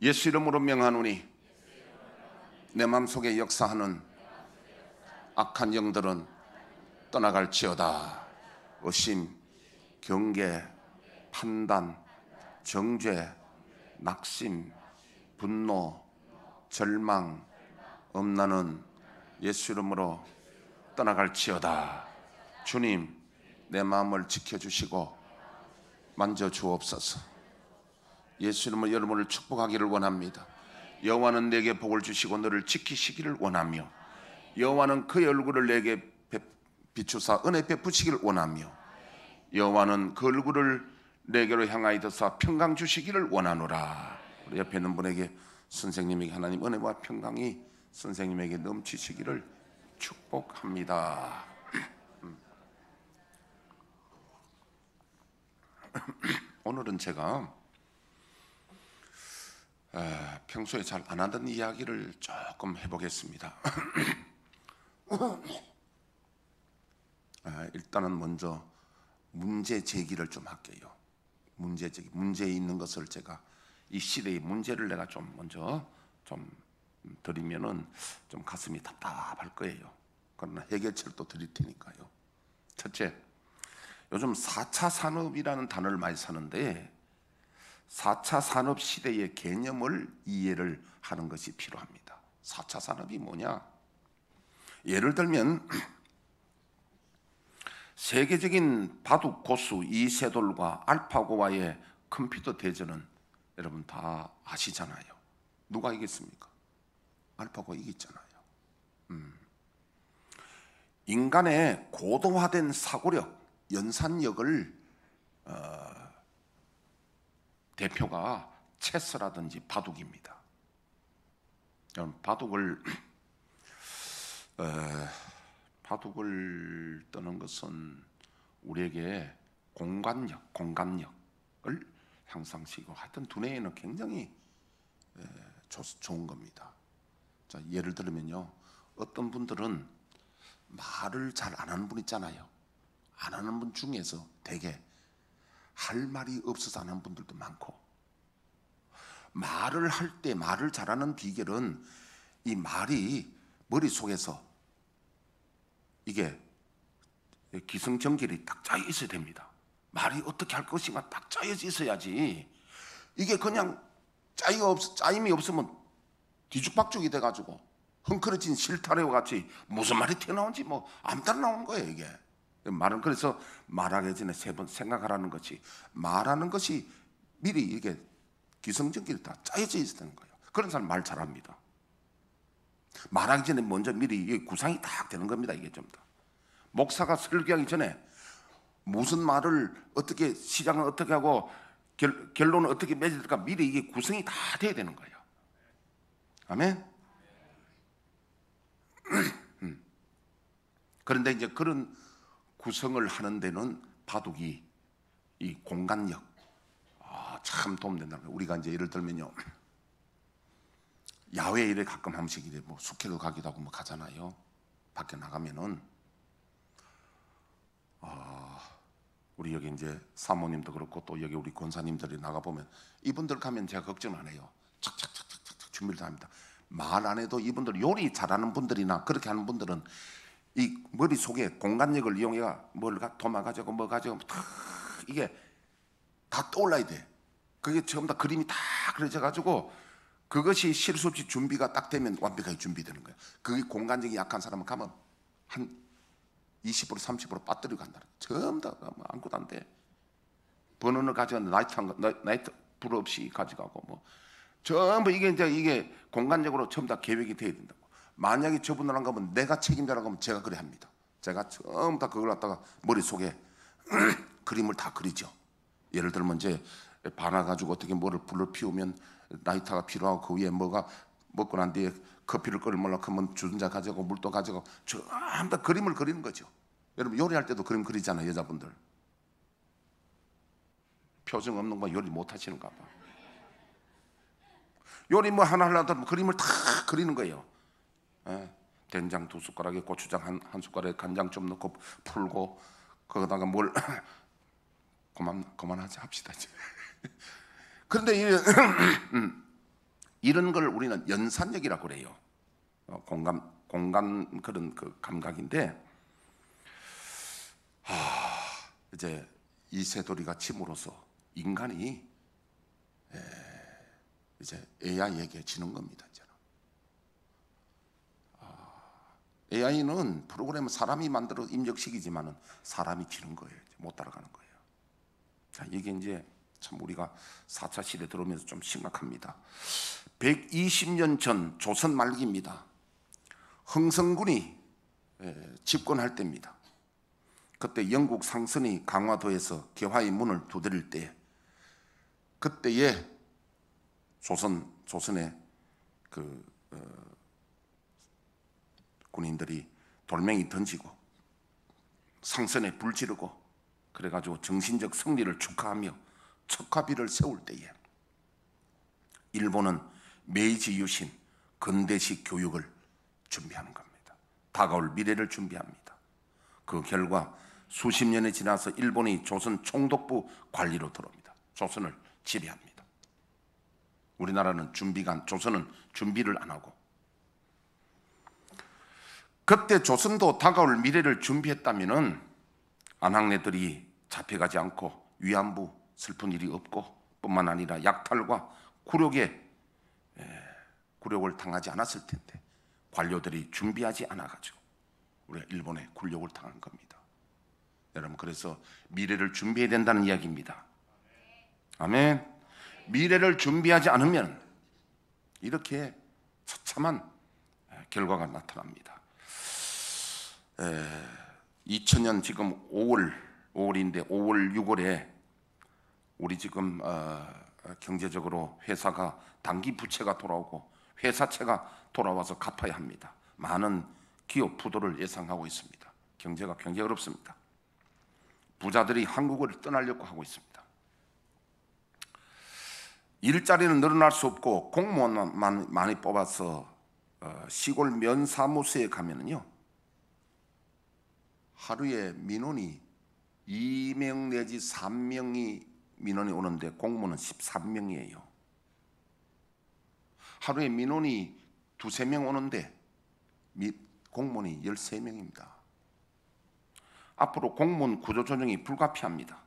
예수 이름으로 명하노니 내 마음속에 역사하는 악한 영들은 떠나갈지어다. 의심, 경계, 판단, 정죄, 낙심, 분노, 절망, 엄란은 예수 이름으로 떠나갈지어다. 주님, 내 마음을 지켜주시고 만져주옵소서. 예수 이름으로 여러분을 축복하기를 원합니다. 여호와는 내게 복을 주시고 너를 지키시기를 원하며, 여호와는 그의 얼굴을 내게 비추사 은혜 베푸시기를 원하며, 여호와는 그 얼굴을 내게로 향하여서 평강 주시기를 원하노라. 우리 옆에 있는 분에게, 선생님에게 하나님 은혜와 평강이 선생님에게 넘치시기를 축복합니다. 오늘은 제가 평소에 잘 안 하던 이야기를 조금 해보겠습니다. 일단은 먼저 문제 제기를 좀 할게요. 문제 제기, 문제 있는 것을 제가 이 시대의 문제를 내가 좀 먼저 좀 드리면은 좀 가슴이 답답할 거예요. 그러나 해결책도 드릴 테니까요. 첫째, 요즘 4차 산업이라는 단어를 많이 쓰는데 4차 산업 시대의 개념을 이해를 하는 것이 필요합니다. 4차 산업이 뭐냐? 예를 들면 세계적인 바둑 고수 이세돌과 알파고와의 컴퓨터 대전은 여러분 다 아시잖아요. 누가 이겼습니까? 알파고가 이겼잖아요. 인간의 고도화된 사고력, 연산력을 대표가 체스라든지 바둑입니다. 바둑을 떠는 것은 우리에게 공간력을 향상시키고, 하여튼 두뇌에는 굉장히 좋은 겁니다. 자, 예를 들면요, 어떤 분들은 말을 잘 안 하는 분 있잖아요. 안 하는 분 중에서 되게 할 말이 없어서 안 하는 분들도 많고, 말을 할 때 말을 잘하는 비결은 이 말이 머릿속에서 이게 기승전결이 딱 짜여 있어야 됩니다. 말이 어떻게 할 것인가 딱 짜여져 있어야지, 이게 그냥 짜임이 없으면 뒤죽박죽이 돼가지고 헝클어진 실타래와 같이 무슨 말이 튀어나온지 뭐 아무 따라 나오는 거예요. 이게 말은, 그래서 말하기 전에 3번 생각하라는 것이, 말하는 것이 미리 이게 기승전결이 다 짜여져 있어야 되는 거예요. 그런 사람 말 잘합니다. 말하기 전에 먼저 미리 구상이 딱 되는 겁니다. 이게 좀 더. 목사가 설교하기 전에 무슨 말을 어떻게, 시작은 어떻게 하고 결론은 어떻게 맺을까, 미리 이게 구성이 다 돼야 되는 거예요. 아멘. 그런데 이제 그런 구성을 하는 데는 바둑이 이 공간력 참 도움된다는 거예요. 우리가 이제 예를 들면요, 야외 일에 가끔 한 번씩 이래 뭐 숙회도 가기도 하고 뭐 가잖아요. 밖에 나가면은 우리 여기 이제 사모님도 그렇고 또 여기 우리 권사님들이 나가 보면 이분들 가면 제가 걱정 안 해요. 착착착착착 준비를 다 합니다. 말 안 해도 이분들 요리 잘하는 분들이나 그렇게 하는 분들은 이 머릿속에 공간력을 이용해가 뭘 도마 가지고 뭐 가지고 다 이게 다 떠올라야 돼. 그게 전부 다 그림이 다 그려져 가지고 그것이 실수 없이 준비가 딱 되면 완벽하게 준비되는 거예요. 그게 공간력이 약한 사람은 가면 한 20% 30% 빠뜨리고 간다. 전부 다 아무것도 안 돼. 번호를 가져가는 나이트 불 없이 가져가고 뭐 전부 이게 공간적으로 전부 다 계획이 돼야 된다고. 만약에 저분을 안 가면 내가 책임자라고 하면 제가 그래 합니다. 제가 전부 다 그걸 갖다가 머릿속에 그림을 다 그리죠. 예를 들면 이제 반화 가지고 어떻게 뭐를 불을 피우면 라이터가 필요하고 그 위에 뭐가 먹고 난 뒤에 커피를 끓이려고 하면 주전자 가지고 물도 가지고 전부 다 그림을 그리는 거죠. 여러분 요리할 때도 그림 그리잖아요. 여자분들 표정 없는 거 요리 못 하시는가 봐. 요리 뭐 하나 하려다 그림을 다 그리는 거예요. 된장 2숟가락에 고추장 한 숟가락에 간장 좀 넣고 풀고 거기다가 뭘 그만하지 합시다 이제. 그런데 이런 걸 우리는 연산력이라고 그래요. 공간 그런 그 감각인데, 이제 이세돌이가 침으로써 인간이 이제 AI에게 지는 겁니다. AI는 프로그램을 사람이 만들어 입력시키지만은 사람이 지는 거예요. 못 따라가는 거예요. 자, 이게 이제 참 우리가 4차 시대 들어오면서 좀 심각합니다. 120년 전 조선 말기입니다. 흥성군이 집권할 때입니다. 그때 영국 상선이 강화도에서 개화의 문을 두드릴 때, 그때에 조선의 군인들이 돌멩이 던지고 상선에 불 지르고 그래가지고 정신적 승리를 축하하며 척화비를 세울 때에 일본은 메이지 유신 근대식 교육을 준비하는 겁니다. 다가올 미래를 준비합니다. 그 결과 수십 년이 지나서 일본이 조선 총독부 관리로 들어옵니다. 조선을 지배합니다. 우리나라는 조선은 준비를 안 하고, 그때 조선도 다가올 미래를 준비했다면은 안학내들이 잡혀가지 않고 위안부 슬픈 일이 없고, 뿐만 아니라 약탈과 굴욕을 당하지 않았을 텐데, 관료들이 준비하지 않아가지고 우리가 일본에 굴욕을 당한 겁니다. 여러분, 그래서 미래를 준비해야 된다는 이야기입니다. 아멘. 미래를 준비하지 않으면 이렇게 처참한 결과가 나타납니다. 2000년 지금 5월인데 5월 6월에 우리 지금 경제적으로 회사가 단기 부채가 돌아오고 회사채가 돌아와서 갚아야 합니다. 많은 기업 부도를 예상하고 있습니다. 경제가 굉장히 어렵습니다. 부자들이 한국을 떠나려고 하고 있습니다. 일자리는 늘어날 수 없고 공무원만 많이 뽑아서 시골 면사무소에 가면은요, 하루에 민원이 2명 내지 3명이 민원이 오는데 공무원은 13명이에요. 하루에 민원이 2-3명 오는데 공무원이 13명입니다. 앞으로 공무원 구조조정이 불가피합니다.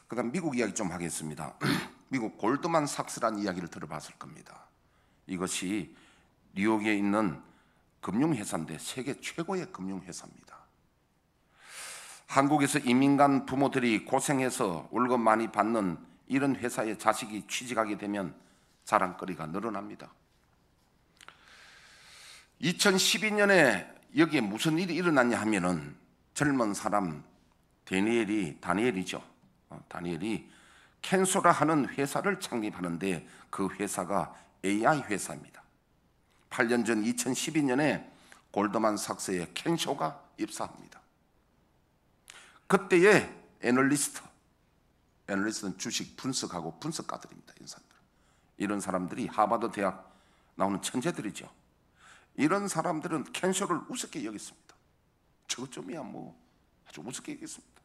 그 다음 미국 이야기 좀 하겠습니다. 미국 골드만삭스라는 이야기를 들어봤을 겁니다. 이것이 뉴욕에 있는 금융회사인데 세계 최고의 금융회사입니다. 한국에서 이민 간 부모들이 고생해서 월급 많이 받는 이런 회사에 자식이 취직하게 되면 자랑거리가 늘어납니다. 2012년에 여기에 무슨 일이 일어났냐 하면은 젊은 사람 다니엘이 캔소라 하는 회사를 창립하는데, 그 회사가 AI 회사입니다. 8년 전 2012년에 골드만삭스에 켄쇼가 입사합니다. 그때의 애널리스트는 주식 분석하고 분석가들입니다. 이런 사람들이 하버드 대학 나오는 천재들이죠. 이런 사람들은 켄쇼를 우습게 여겼습니다. 저것 좀이야 뭐 아주 우습게 여겼습니다.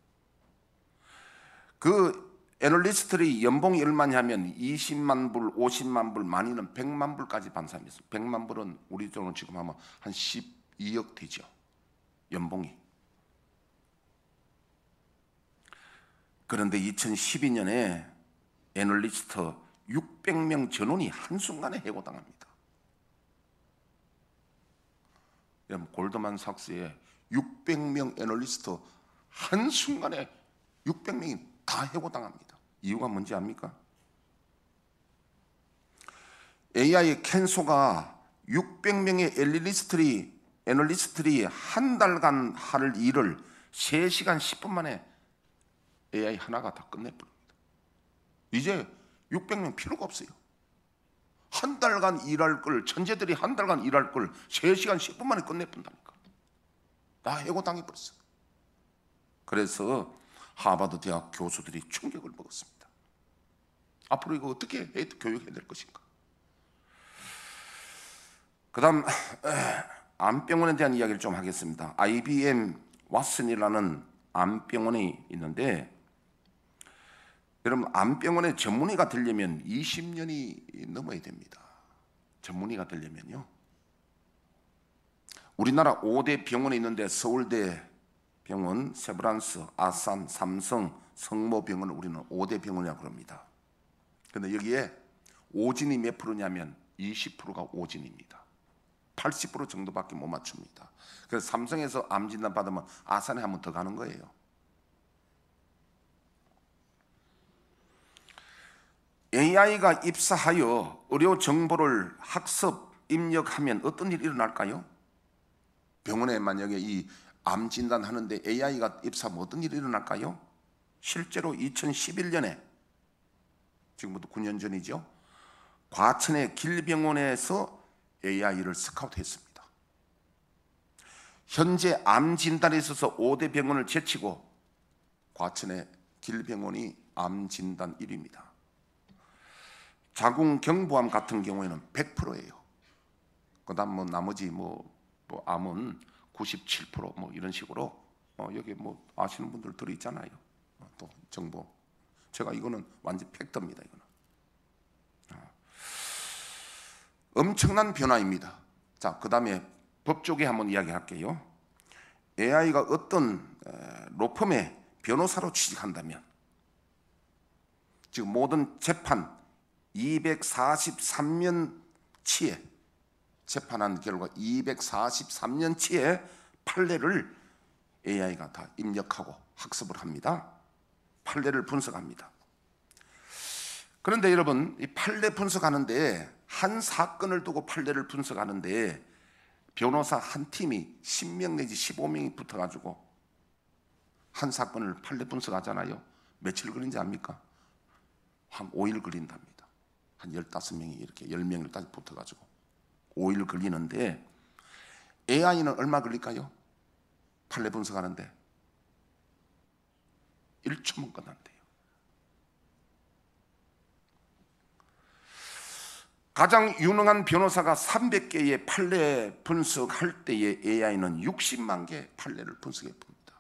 그 애널리스트들이 연봉이 얼마냐면 20만 불, 50만 불, 많이는 100만 불까지 받는 사람이 있어요. 100만 불은 우리 돈으로 지금 하면 한 12억 되죠. 연봉이. 그런데 2012년에 애널리스트 600명 전원이 한순간에 해고당합니다. 여러분, 골드만삭스에 600명 애널리스트 한순간에 600명이 다 해고당합니다. 이유가 뭔지 압니까? AI 켄소가 600명의 애널리스트들이 한 달간 할 일을 3시간 10분 만에 AI 하나가 다 끝내버립니다. 이제 600명 필요가 없어요. 한 달간 일할 걸, 천재들이 한 달간 일할 걸 3시간 10분 만에 끝내본다니까. 다 해고당해버렸어요. 그래서 하버드 대학 교수들이 충격을 먹었습니다. 앞으로 이거 어떻게 교육해야 될 것인가? 그 다음 암병원에 대한 이야기를 좀 하겠습니다. IBM 왓슨이라는 암병원이 있는데 여러분, 암병원의 전문의가 되려면 20년이 넘어야 됩니다. 전문의가 되려면요. 우리나라 5대 병원이 있는데 서울대 병원, 세브란스, 아산, 삼성, 성모병원을 우리는 5대 병원이라고 그럽니다. 근데 여기에 오진이 몇 프로냐면 20%가 오진입니다. 80% 정도밖에 못 맞춥니다. 그래서 삼성에서 암 진단 받으면 아산에 한 번 더 가는 거예요. AI가 입사하여 의료 정보를 학습, 입력하면 어떤 일이 일어날까요? 병원에 만약에 이 암 진단하는데 AI가 입사하면 어떤 일이 일어날까요? 실제로 2011년에, 지금부터 9년 전이죠, 과천의 길병원에서 AI를 스카우트했습니다. 현재 암 진단에 있어서 5대 병원을 제치고 과천의 길병원이 암 진단 1위입니다. 자궁 경부암 같은 경우에는 100%예요. 그다음 나머지 암은 97% 이런 식으로 여기 아시는 분들 들어 있잖아요. 또 정보. 제가 이거는 완전 팩트입니다. 이거는 엄청난 변화입니다. 자, 그다음에 법 쪽에 한번 이야기할게요. AI가 어떤 로펌의 변호사로 취직한다면 지금 모든 재판 243년치에 재판한 결과 243년치의 판례를 AI가 다 입력하고 학습을 합니다. 판례를 분석합니다. 그런데 여러분, 이 판례 분석하는데 한 사건을 두고 판례를 분석하는데 변호사 한 팀이 10명 내지 15명이 붙어가지고 한 사건을 판례 분석하잖아요. 며칠 걸린지 압니까? 한 5일 걸린답니다. 한 15명이 이렇게 10명을 딱 붙어가지고 5일 걸리는데 AI는 얼마 걸릴까요? 판례 분석하는데 1초면 끝난대요. 가장 유능한 변호사가 300개의 판례 분석할 때에 AI는 60만 개 판례를 분석해 봅니다.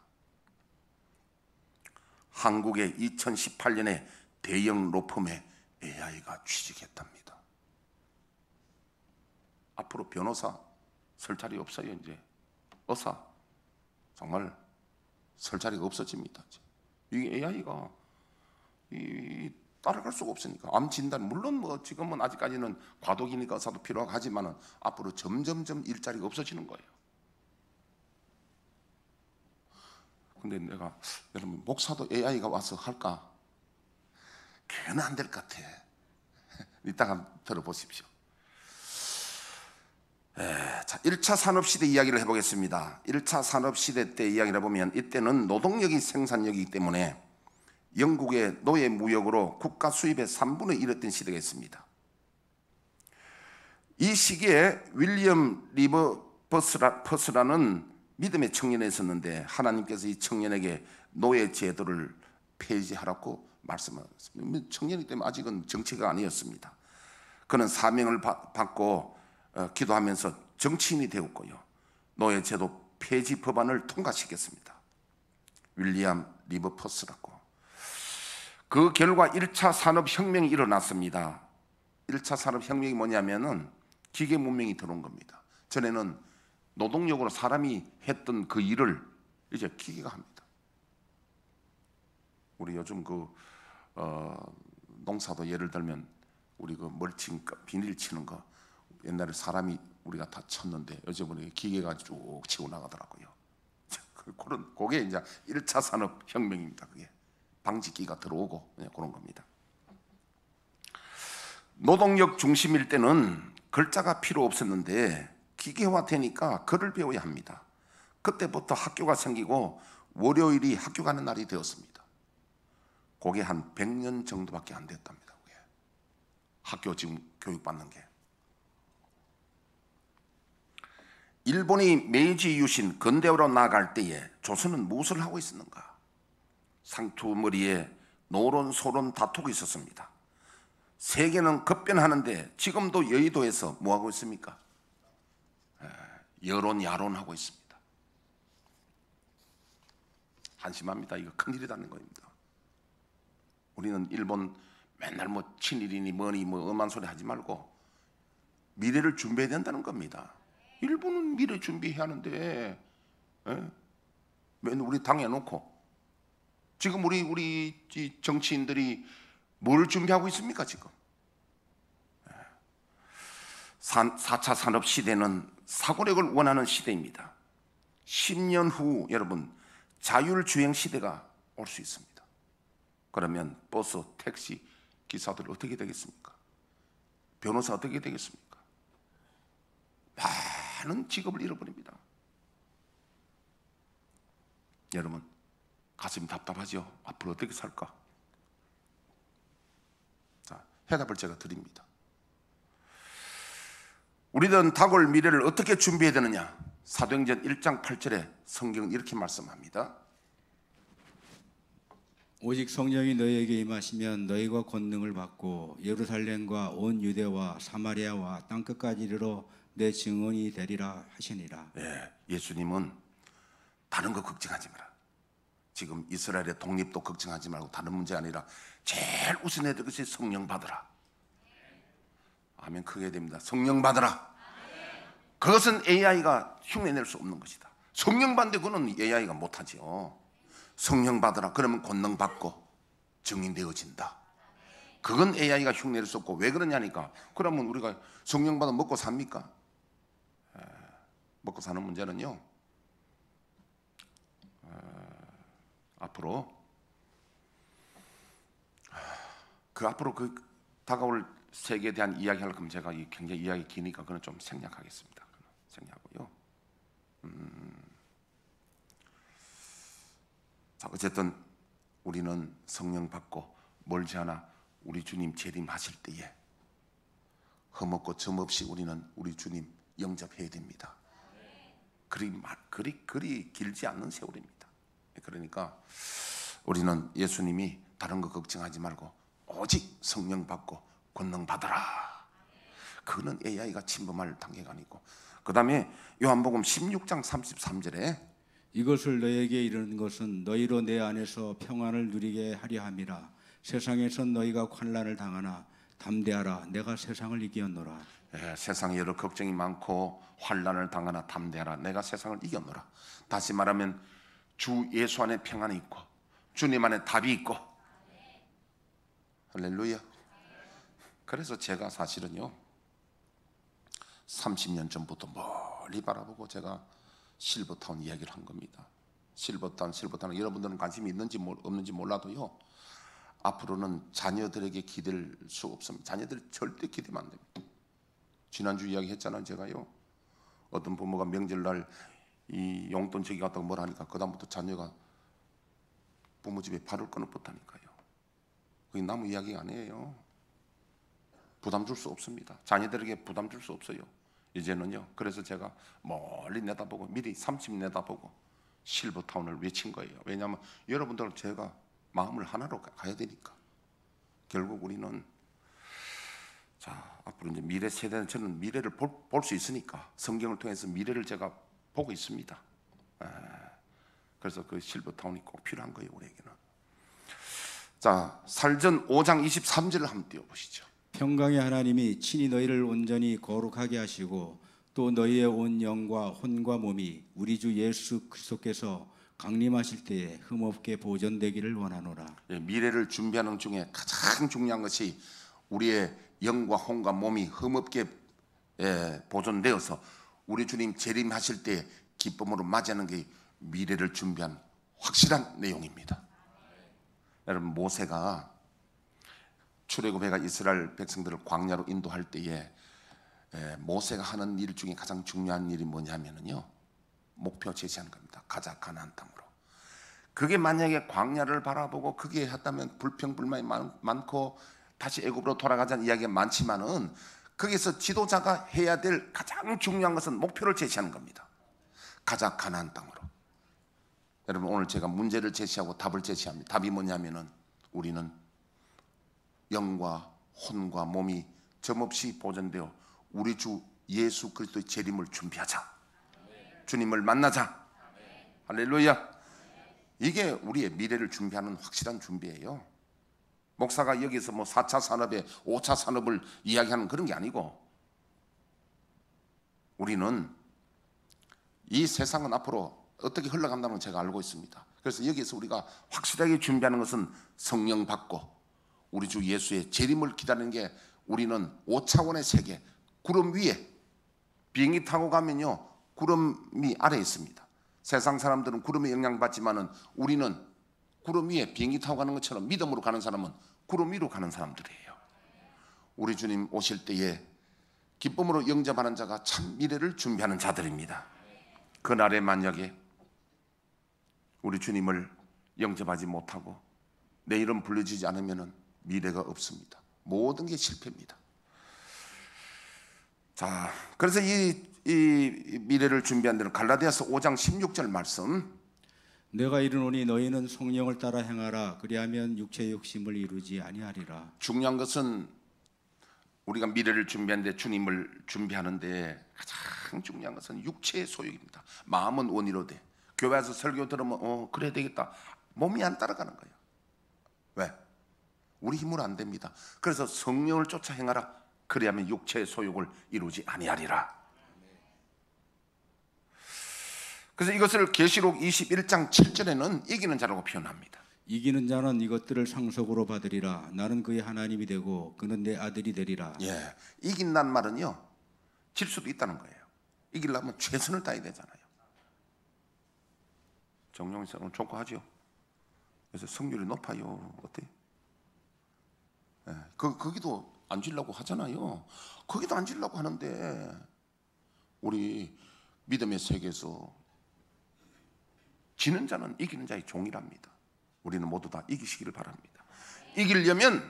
한국의 2018년에 대형 로펌에 AI가 취직했답니다. 앞으로 변호사 설 자리 없어요. 이제 의사 정말 설 자리가 없어집니다. 이게 AI가 따라갈 수가 없으니까. 암 진단 물론 지금은 아직까지는 과도기니까 의사도 필요하고 하지만은 앞으로 점점점 일자리가 없어지는 거예요. 근데 내가 여러분 목사도 AI가 와서 할까? 걔는 안 될 것 같아. 이따가 들어보십시오. 자, 1차 산업시대 이야기를 해보겠습니다. 1차 산업시대 때 이야기를 해보면 이때는 노동력이 생산력이기 때문에 영국의 노예 무역으로 국가 수입의 3분의 1이었던 시대가 있습니다. 이 시기에 윌리엄 리버퍼스라는 믿음의 청년이 있었는데 하나님께서 이 청년에게 노예 제도를 폐지하라고 말씀하셨습니다. 청년이기 때문에 아직은 정치가 아니었습니다. 그는 사명을 받고 기도하면서 정치인이 되었고요. 노예 제도 폐지 법안을 통과시켰습니다. 윌리엄 리버퍼스라고. 그 결과 1차 산업혁명이 일어났습니다. 1차 산업혁명이 뭐냐면은 기계 문명이 들어온 겁니다. 전에는 노동력으로 사람이 했던 그 일을 이제 기계가 합니다. 우리 요즘 농사도 예를 들면 우리 멀칭 비닐 치는 거 옛날에 사람이 우리가 다 쳤는데 요즘은 기계가 쭉 치고 나가더라고요. 그게 이제 1차 산업혁명입니다. 그게 방직기가 들어오고 그런 겁니다. 노동력 중심일 때는 글자가 필요 없었는데 기계화되니까 글을 배워야 합니다. 그때부터 학교가 생기고 월요일이 학교 가는 날이 되었습니다. 그게 한 100년 정도밖에 안 됐답니다. 그게. 학교 지금 교육받는 게. 일본이 메이지 유신 근대화로 나아갈 때에 조선은 무엇을 하고 있었는가? 상투머리에 노론소론 다투고 있었습니다. 세계는 급변하는데 지금도 여의도에서 뭐하고 있습니까? 여론 야론하고 있습니다. 한심합니다. 이거 큰일이라는 겁니다. 우리는 일본 맨날 뭐 친일이니 뭐니 뭐 엄한 소리 하지 말고 미래를 준비해야 된다는 겁니다. 일본은 미래 준비해야 하는데 맨날 우리 당해놓고 지금 우리 정치인들이 뭘 준비하고 있습니까 지금? 4차 산업 시대는 사고력을 원하는 시대입니다. 10년 후 여러분 자율주행 시대가 올 수 있습니다. 그러면 버스, 택시 기사들 어떻게 되겠습니까? 변호사 어떻게 되겠습니까? 많은 직업을 잃어버립니다. 여러분 가슴이 답답하죠? 앞으로 어떻게 살까? 자, 해답을 제가 드립니다. 우리는 다가올 미래를 어떻게 준비해야 되느냐? 사도행전 1장 8절에 성경은 이렇게 말씀합니다. 오직 성령이 너희에게 임하시면 너희가 권능을 받고 예루살렘과 온 유대와 사마리아와 땅끝까지 이르러 내 증언이 되리라 하시니라. 예수님은 다른 거 걱정하지 마라. 지금 이스라엘의 독립도 걱정하지 말고 다른 문제 아니라 제일 우선해야 될 것이 성령 받으라. 아멘. 크게 됩니다. 성령 받으라. 그것은 AI가 흉내낼 수 없는 것이다. 성령 받는데 그거는 AI가 못하지요. 성령 받으라. 그러면 권능 받고 증인되어진다. 그건 AI가 흉내낼 수 없고 왜 그러냐니까. 그러면 우리가 성령 받으면 먹고 삽니까? 먹고 사는 문제는요. 앞으로 그 다가올 세계에 대한 이야기할 거면 제가 굉장히 이야기 기니까 그건 좀 생략하겠습니다. 생략하고요. 자, 어쨌든 우리는 성령 받고 멀지 않아 우리 주님 재림하실 때에 흠없고 점없이 우리는 우리 주님 영접해야 됩니다. 그리 길지 않는 세월입니다. 그러니까 우리는 예수님이 다른 거 걱정하지 말고 오직 성령 받고 권능 받아라. 그거는 AI가 침범할 단계가 아니고. 그 다음에 요한복음 16장 33절에 이것을 너희에게 이르는 것은 너희로 내 안에서 평안을 누리게 하려 함이라. 세상에선 너희가 환난을 당하나 담대하라. 내가 세상을 이겼노라. 세상에 여러 걱정이 많고 환난을 당하나 담대하라. 내가 세상을 이겼노라. 다시 말하면 주 예수 안에 평안이 있고 주님 안에 답이 있고. 할렐루야. 그래서 제가 사실은요 30년 전부터 멀리 바라보고 제가 실버타운 이야기를 한 겁니다. 실버타운 여러분들은 관심이 있는지 없는지 몰라도요 앞으로는 자녀들에게 기댈 수 없습니다. 자녀들 절대 기대면 안 됩니다. 지난주 이야기 했잖아요. 제가요 어떤 부모가 명절날 이 용돈 저기 갔다고 뭘 하니까 그 다음부터 자녀가 부모 집에 발을 끊어붙다니까요. 그게 남의 이야기가 아니에요. 부담 줄 수 없습니다. 자녀들에게 부담 줄 수 없어요. 이제는요. 그래서 제가 멀리 내다보고 미리 30 내다보고 실버타운을 외친 거예요. 왜냐하면 여러분들 제가 마음을 하나로 가야 되니까. 결국 우리는 자 앞으로 이제 미래 세대는 저는 미래를 볼 수 있으니까 성경을 통해서 미래를 제가 보고 있습니다. 그래서 그 실버타운이 꼭 필요한 거예요. 우리에게는. 자 살전 5장 23절을 한번 띄워보시죠. 평강의 하나님이 친히 너희를 온전히 거룩하게 하시고 또 너희의 온 영과 혼과 몸이 우리 주 예수 그리스도께서 강림하실 때에 흠없게 보존되기를 원하노라. 미래를 준비하는 중에 가장 중요한 것이 우리의 영과 혼과 몸이 흠없게 보존되어서 우리 주님 재림하실 때 기쁨으로 맞이하는 게 미래를 준비한 확실한 내용입니다. 여러분 모세가 출애굽해가 이스라엘 백성들을 광야로 인도할 때에 모세가 하는 일 중에 가장 중요한 일이 뭐냐면요 목표 제시하는 겁니다. 가자 가나안 땅으로. 그게 만약에 광야를 바라보고 그게 했다면 불평불만이 많고 다시 애굽으로 돌아가자는 이야기가 많지만은 거기서 지도자가 해야 될 가장 중요한 것은 목표를 제시하는 겁니다. 가자 가나안 땅으로. 여러분 오늘 제가 문제를 제시하고 답을 제시합니다. 답이 뭐냐면은 우리는 영과 혼과 몸이 점없이 보존되어 우리 주 예수 그리스도의 재림을 준비하자. 주님을 만나자. 할렐루야. 이게 우리의 미래를 준비하는 확실한 준비예요. 목사가 여기서 뭐 4차 산업에 5차 산업을 이야기하는 그런 게 아니고, 우리는 이 세상은 앞으로 어떻게 흘러간다는 걸 제가 알고 있습니다. 그래서 여기서 우리가 확실하게 준비하는 것은 성령 받고 우리 주 예수의 재림을 기다리는 게, 우리는 5차원의 세계, 구름 위에 비행기 타고 가면요 구름이 아래에 있습니다. 세상 사람들은 구름에 영향받지만은 우리는 구름 위에 비행기 타고 가는 것처럼 믿음으로 가는 사람은 구름 위로 가는 사람들이에요. 우리 주님 오실 때에 기쁨으로 영접하는 자가 참 미래를 준비하는 자들입니다. 그날에 만약에 우리 주님을 영접하지 못하고 내 이름 불려지지 않으면 미래가 없습니다. 모든 게 실패입니다. 자, 그래서 이 미래를 준비한 데는 갈라디아서 5장 16절 말씀, 내가 이르노니 너희는 성령을 따라 행하라. 그리하면 육체의 욕심을 이루지 아니하리라. 중요한 것은 우리가 미래를 준비하는데, 주님을 준비하는데 가장 중요한 것은 육체의 소욕입니다. 마음은 원이로되. 교회에서 설교 들으면 그래야 되겠다, 몸이 안 따라가는 거예요. 왜? 우리 힘으로 안 됩니다. 그래서 성령을 쫓아 행하라. 그리하면 육체의 소욕을 이루지 아니하리라. 그래서 이것을 계시록 21장 7절에는 이기는 자라고 표현합니다. 이기는 자는 이것들을 상속으로 받으리라. 나는 그의 하나님이 되고 그는 내 아들이 되리라. 예, 이긴다는 말은요, 질 수도 있다는 거예요. 이기려면 최선을 다해야 되잖아요. 정용희 씨는 좋고하죠. 그래서 승률이 높아요. 어때? 예, 거기도 안 지려고 하잖아요. 거기도 안 지려고 하는데, 우리 믿음의 세계에서 지는 자는 이기는 자의 종이랍니다. 우리는 모두 다 이기시기를 바랍니다. 이기려면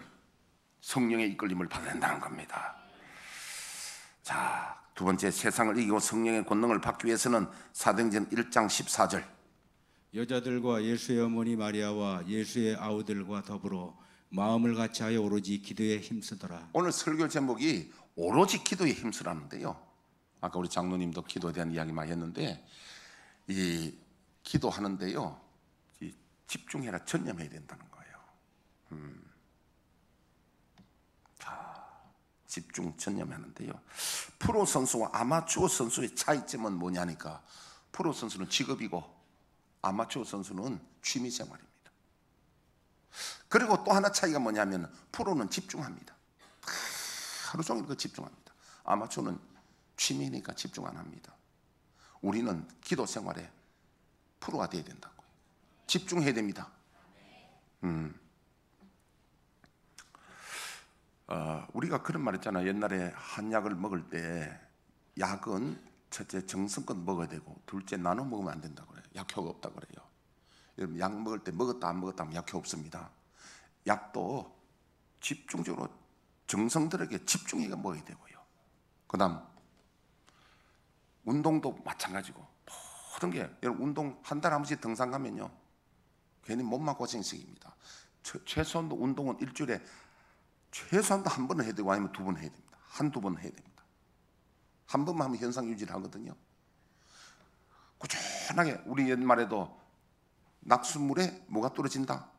성령의 이끌림을 받아야 된다는 겁니다. 자, 두 번째, 세상을 이기고 성령의 권능을 받기 위해서는 사도행전 1장 14절, 여자들과 예수의 어머니 마리아와 예수의 아우들과 더불어 마음을 같이하여 오로지 기도에 힘쓰더라. 오늘 설교 제목이 오로지 기도에 힘쓰라는데요, 아까 우리 장로님도 기도에 대한 이야기 많이 했는데, 이 기도하는데요, 이 집중해라, 전념해야 된다는 거예요. 자, 집중 전념하는데요, 프로 선수와 아마추어 선수의 차이점은 뭐냐니까, 프로 선수는 직업이고 아마추어 선수는 취미 생활입니다. 그리고 또 하나 차이가 뭐냐면, 프로는 집중합니다. 하루 종일 그 집중합니다. 아마추어는 취미니까 집중 안 합니다. 우리는 기도 생활에 프로가 돼야 된다고요. 집중해야 됩니다. 우리가 그런 말 했잖아요. 옛날에 한약을 먹을 때 약은 첫째 정성껏 먹어야 되고, 둘째 나눠 먹으면 안 된다고 그래요. 약효가 없다고 그래요. 여러분, 약 먹을 때 먹었다 안 먹었다 하면 약효 없습니다. 약도 집중적으로 정성들에게 집중해서 먹어야 되고요. 그 다음 운동도 마찬가지고, 모든 게, 여러분 운동 한 달에 한 번씩 등산 가면요, 괜히 몸만 고생식입니다. 최소한도 운동은 일주일에 최소한도 한 번은 해야 되고, 아니면 두 번 해야 됩니다. 한두 번 해야 됩니다. 한 번만 하면 현상 유지를 하거든요. 꾸준하게. 우리 옛말에도 낙수물에 뭐가 떨어진다?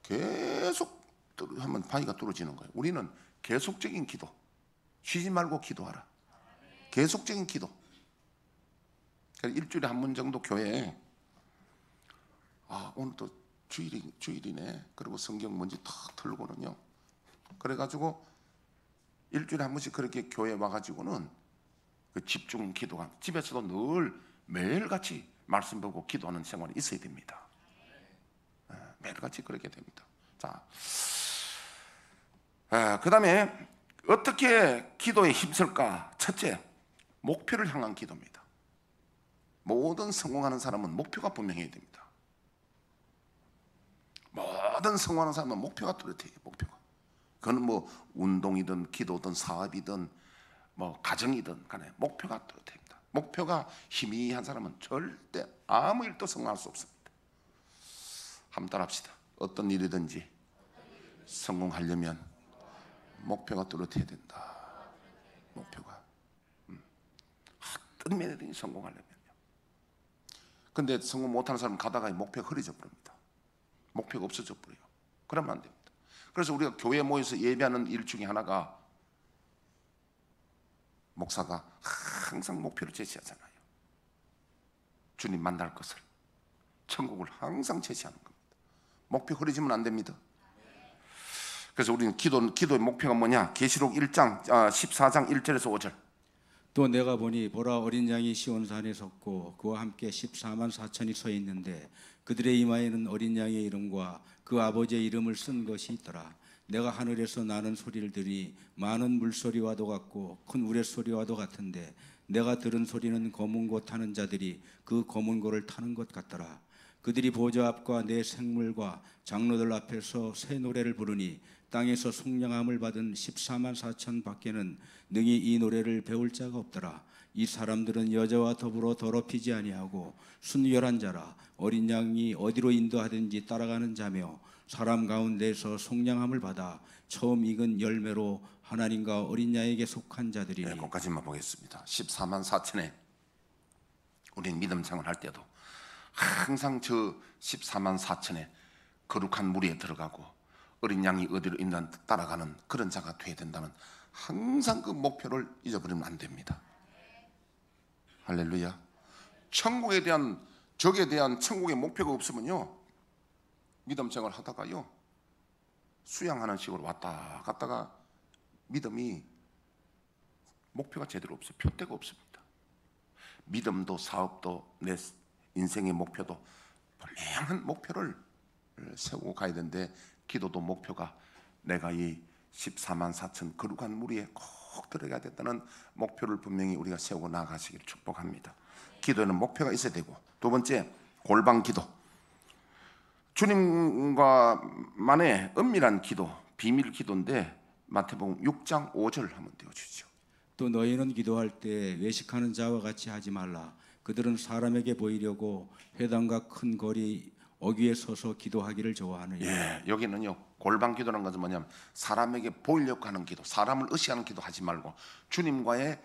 계속 하면 바위가 떨어지는 거예요. 우리는 계속적인 기도, 쉬지 말고 기도하라. 계속적인 기도. 일주일에 한 번 정도 교회에, 오늘 또 주일이네, 그리고 성경 뭔지 탁 틀고는요, 그래가지고 일주일에 한 번씩 그렇게 교회 와가지고는 그 집중 기도가, 집에서도 늘 매일같이 말씀 보고 기도하는 생활이 있어야 됩니다. 매일같이 그렇게 됩니다. 자, 그 다음에 어떻게 기도에 힘쓸까? 첫째, 목표를 향한 기도입니다. 모든 성공하는 사람은 목표가 분명해야 됩니다. 모든 성공하는 사람은 목표가 뚜렷해요. 목표가. 그건 뭐 운동이든 기도든 사업이든 뭐 가정이든 간에 목표가 뚜렷합니다. 목표가 희미한 사람은 절대 아무 일도 성공할 수 없습니다. 한번 따라합시다. 어떤 일이든지 성공하려면 목표가 뚜렷해야 된다. 목표가. 어떤 면이든지 성공하려면요. 근데 성공 못하는 사람은 가다가 목표가 흐려져 버립니다. 목표가 없어져 버려요. 그러면 안 됩니다. 그래서 우리가 교회에 모여서 예배하는 일 중에 하나가 목사가 항상 목표를 제시하잖아요. 주님 만날 것을, 천국을 항상 제시하는 겁니다. 목표 흐려지면 안 됩니다. 그래서 우리는 기도의 목표가 뭐냐? 계시록 1장 14장 1절에서 5절. 또 내가 보니 보라 어린 양이 시온산에 섰고 그와 함께 14만 4천이 서 있는데 그들의 이마에는 어린 양의 이름과 그 아버지의 이름을 쓴 것이 있더라. 내가 하늘에서 나는 소리를 들으니 많은 물소리와도 같고 큰 우레소리와도 같은데 내가 들은 소리는 검은 고 타는 자들이 그 검은 고를 타는 것 같더라. 그들이 보좌 앞과 내 생물과 장로들 앞에서 새 노래를 부르니 땅에서 속량함을 받은 14만 4천 밖에는 능히 이 노래를 배울 자가 없더라. 이 사람들은 여자와 더불어 더럽히지 아니하고 순결한 자라. 어린 양이 어디로 인도하든지 따라가는 자며 사람 가운데서 속량함을 받아 처음 익은 열매로 하나님과 어린 양에게 속한 자들이니. 네, 거기까지만 보겠습니다. 14만 4천에 우리는 믿음 생활할 때도 항상 저 14만 4천에 거룩한 무리에 들어가고 어린 양이 어디로 있는 따라가는 그런 자가 되어야 된다면 항상 그 목표를 잊어버리면 안 됩니다. 할렐루야. 천국에 대한, 적에 대한 천국의 목표가 없으면요, 믿음 생활 하다가요 수양하는 식으로 왔다 갔다가 믿음이 목표가 제대로 없어요. 표대가 없습니다. 믿음도 사업도 내 인생의 목표도 분명한 목표를 세우고 가야 되는데, 기도도 목표가 내가 이 14만 4천 거룩한 무리에 꼭 들어가야 됐다는 목표를 분명히 우리가 세우고 나아가시기를 축복합니다. 기도에는 목표가 있어야 되고, 두 번째 골방 기도. 주님과만의 은밀한 기도, 비밀 기도인데 마태복음 6장 5절 한번 띄워주시죠. 또 너희는 기도할 때 외식하는 자와 같이 하지 말라. 그들은 사람에게 보이려고 회당과 큰 거리 어귀에 서서 기도하기를 좋아하느니. 예, 여기는요 골방 기도라는 것은 뭐냐면 사람에게 보이려고 하는 기도, 사람을 의식하는 기도 하지 말고 주님과의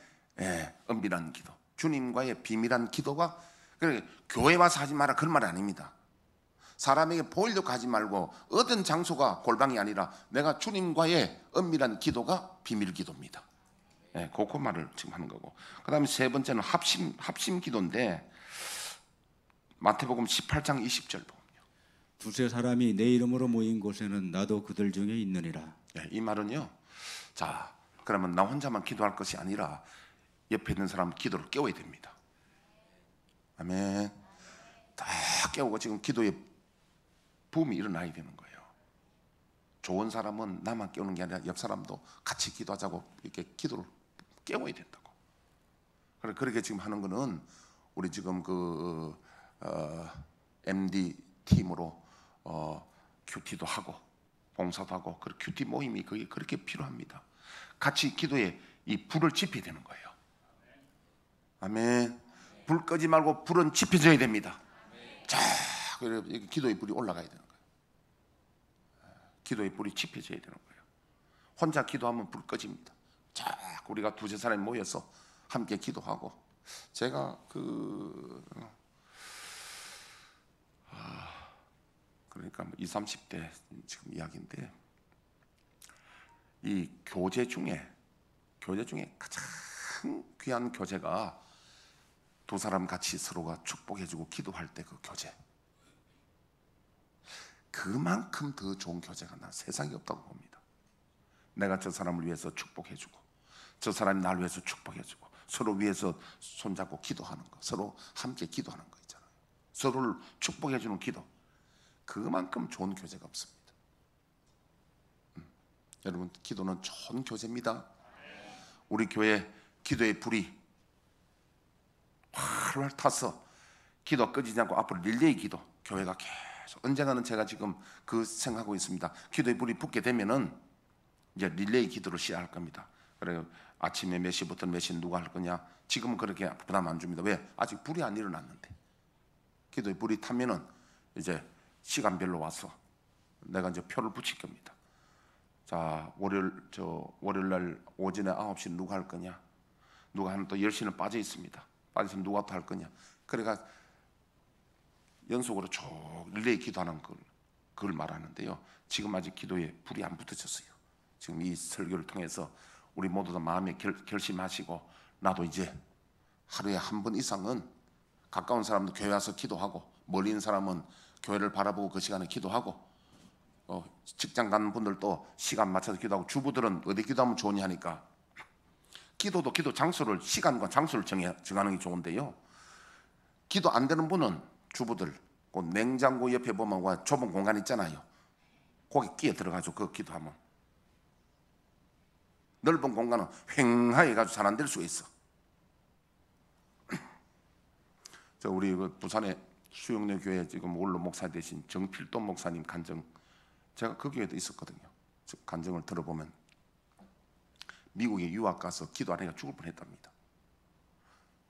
은밀한 기도, 주님과의 비밀한 기도가, 그러니까 교회 와서 하지 마라 그런 말이 아닙니다. 사람에게 보이려고 하지 말고 어떤 장소가 골방이 아니라 내가 주님과의 은밀한 기도가 비밀 기도입니다. 예, 그 말을 지금 하는 거고, 그 다음에 세 번째는 합심 기도인데 마태복음 18장 20절 보면요, 두세 사람이 내 이름으로 모인 곳에는 나도 그들 중에 있느니라. 예, 이 말은요, 자 그러면 나 혼자만 기도할 것이 아니라 옆에 있는 사람 기도를 깨워야 됩니다. 아멘. 다 깨우고 지금 기도의 붐이 일어나야 되는 거예요. 좋은 사람은 나만 깨우는 게 아니라 옆 사람도 같이 기도하자고 이렇게 기도를 깨워야 된다고. 그렇게 지금 하는 거는 우리 지금 MD 팀으로 큐티도 하고 봉사도 하고 그 큐티 모임이 그게 그렇게 필요합니다. 같이 기도에 이 불을 지펴야 되는 거예요. 아멘. 불 끄지 말고 불은 지펴져야 됩니다. 자, 그래 기도의 불이 올라가야 되는 거예요. 기도의 불이 지펴져야 되는 거예요. 혼자 기도하면 불 꺼집니다. 자, 우리가 두세 사람이 모여서 함께 기도하고, 제가 그러니까 20, 30대 지금 이야기인데, 이 교제 중에 가장 귀한 교제가 두 사람 같이 서로가 축복해주고 기도할 때 그 교제, 그만큼 더 좋은 교제가 난 세상에 없다고 봅니다. 내가 저 사람을 위해서 축복해주고 저 사람이 나를 위해서 축복해주고 서로 위해서 손잡고 기도하는 거, 서로 함께 기도하는 거 있잖아요. 서로를 축복해주는 기도, 그만큼 좋은 교제가 없습니다. 여러분, 기도는 좋은 교제입니다. 우리 교회 기도의 불이 활활 타서 기도 꺼지지 않고 앞으로 릴레이 기도, 교회가 계속, 언젠가는 제가 지금 그 생각하고 있습니다. 기도의 불이 붙게 되면은 이제 릴레이 기도를 시작할 겁니다. 그래요. 아침에 몇 시부터 몇 시 누가 할 거냐? 지금은 그렇게 부담 안 줍니다. 왜? 아직 불이 안 일어났는데. 기도의 불이 타면은 이제 시간별로 와서 내가 이제 표를 붙일 겁니다. 자, 월요일 날 오전에 9시 누가 할 거냐? 누가 하면 또 10시는 빠져 있습니다. 빠져서 누가 또 할 거냐? 그러니까 연속으로 쭉 릴레이 기도하는 걸, 그걸 말하는데요. 지금 아직 기도에 불이 안 붙어졌어요. 지금 이 설교를 통해서 우리 모두 다 마음에 결심하시고, 나도 이제 하루에 한 번 이상은 가까운 사람도 교회 와서 기도하고, 멀리 있는 사람은 교회를 바라보고 그 시간에 기도하고, 직장 가는 분들도 시간 맞춰서 기도하고, 주부들은 어디 기도하면 좋으냐 하니까 기도도 기도 장소를, 시간과 장소를 정하는 게 좋은데요. 기도 안 되는 분은 주부들 그 냉장고 옆에 보면 좁은 공간 있잖아요. 거기 끼어 들어가지고 그 기도하면 넓은 공간은 휑하게 가지고 잘 안 될 수가 있어. 저 우리 그 부산의 수영내 교회 지금 원로 목사 되신 정필돈 목사님 간증, 제가 그 교회도 있었거든요. 간증을 들어보면 미국에 유학 가서 기도 안 해가 죽을 뻔했답니다.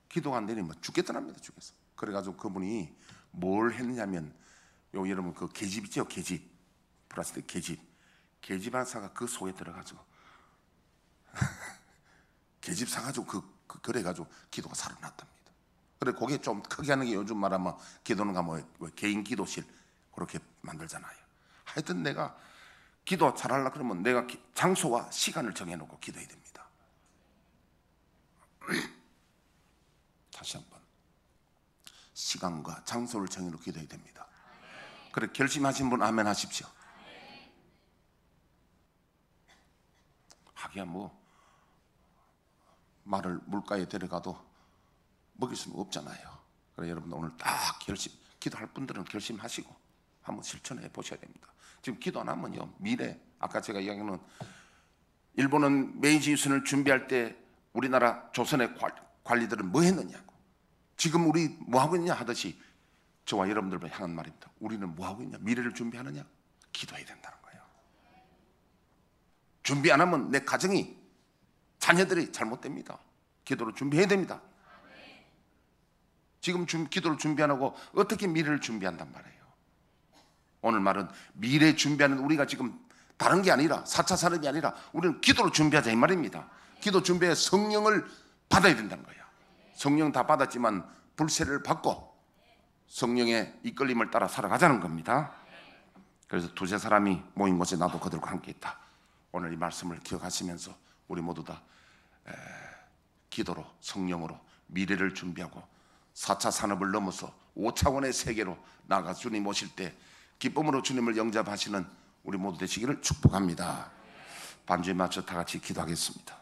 기도가 안 되니 뭐 죽겠더랍니다. 죽겠어. 그래가지고 그분이 뭘 했냐면, 요 여러분 그 계집 있죠? 계집, 플라스틱 계집 하나 사가 그 속에 들어가지고 계집 사가지고 그래가지고 기도가 살아났답니다. 그래, 그게 좀 크게 하는 게 요즘 말하면 기도는 뭐 개인 기도실 그렇게 만들잖아요. 하여튼 내가 기도 잘하려고 그러면 내가 장소와 시간을 정해놓고 기도해야 됩니다. 다시 한번 시간과 장소를 정해놓고 기도해야 됩니다. 그래, 결심하신 분 아멘 하십시오. 하기야 뭐 말을 물가에 데려가도 먹일 수는 없잖아요. 그래, 여러분 오늘 딱 기도할 분들은 결심하시고 한번 실천해 보셔야 됩니다. 지금 기도 안 하면요, 미래, 아까 제가 이야기하는 일본은 메이지 유신을 준비할 때 우리나라 조선의 관리들은 뭐 했느냐고, 지금 우리 뭐 하고 있냐 하듯이 저와 여러분들을 향한 말입니다. 우리는 뭐 하고 있냐? 미래를 준비하느냐? 기도해야 된다는 거예요. 준비 안 하면 내 가정이, 자녀들이 잘못됩니다. 기도를 준비해야 됩니다. 지금 기도를 준비 안 하고 어떻게 미래를 준비한단 말이에요. 오늘 말은 미래 준비하는 우리가 지금 다른 게 아니라 4차 산업이 아니라 우리는 기도를 준비하자 이 말입니다. 기도 준비해 성령을 받아야 된다는 거예요. 성령 다 받았지만 불세를 받고 성령의 이끌림을 따라 살아가자는 겁니다. 그래서 두세 사람이 모인 곳에 나도 그들과 함께 있다. 오늘 이 말씀을 기억하시면서 우리 모두 다 기도로, 성령으로 미래를 준비하고 4차 산업을 넘어서 5차원의 세계로 나아가 주님 오실 때 기쁨으로 주님을 영접하시는 우리 모두 되시기를 축복합니다. 반주에 맞춰 다 같이 기도하겠습니다.